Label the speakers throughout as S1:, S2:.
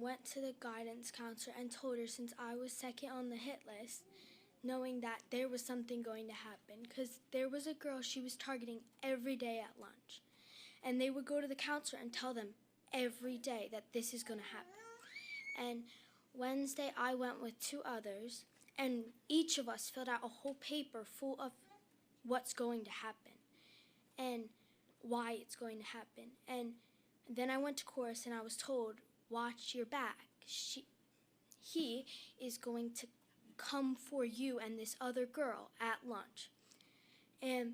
S1: went to the guidance counselor and told her since I was second on the hit list, knowing that there was something going to happen, because there was a girl she was targeting every day at lunch. And they would go to the counselor and tell them every day that this is going to happen. And Wednesday I went with 2 others, and each of us filled out a whole paper full of what's going to happen and why it's going to happen. And then I went to chorus and I was told, watch your back. He is going to come for you and this other girl at lunch. And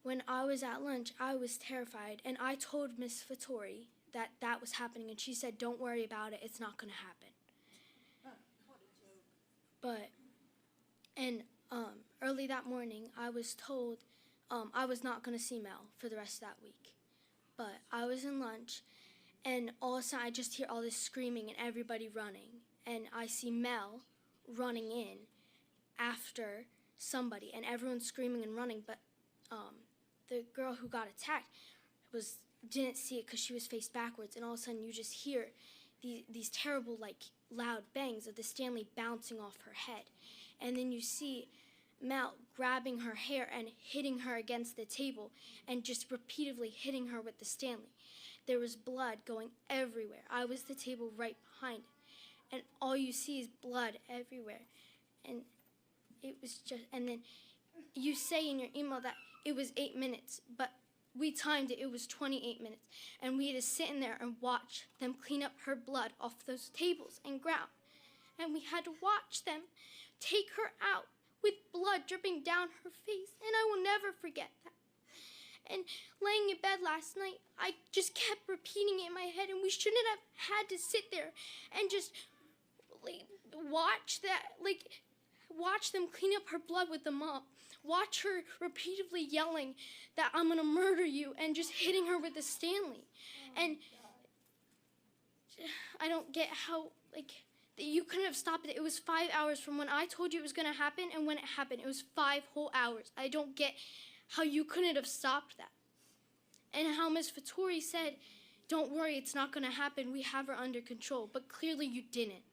S1: when I was at lunch, I was terrified, and I told Miss Fattori that that was happening, and she said, don't worry about it, it's not going to happen. But, and early that morning, I was told I was not going to see Mel for the rest of that week. But I was in lunch, and all of a sudden I just hear all this screaming and everybody running. And I see Mel running in after somebody, and everyone's screaming and running. But the girl who got attacked didn't see it because she was faced backwards. And all of a sudden you just hear these terrible, loud bangs of the Stanley bouncing off her head. And then you see Mel grabbing her hair and hitting her against the table and just repeatedly hitting her with the Stanley. There was blood going everywhere. I was the table right behind it. And all you see is blood everywhere. And it was just, and then you say in your email that it was 8 minutes, but we timed it, it was 28 minutes. And we had to sit in there and watch them clean up her blood off those tables and ground. And we had to watch them take her out with blood dripping down her face. And I will never forget that. And laying in bed last night, I just kept repeating it in my head, and we shouldn't have had to sit there and just watch them clean up her blood with the mop. Watch her repeatedly yelling that I'm gonna murder you and just hitting her with the Stanley. And I don't get how, you couldn't have stopped it. It was 5 hours from when I told you it was gonna happen and when it happened. It was 5 whole hours. I don't get how you couldn't have stopped that. And how Ms. Fattori said, don't worry, it's not gonna happen. We have her under control. But clearly you didn't.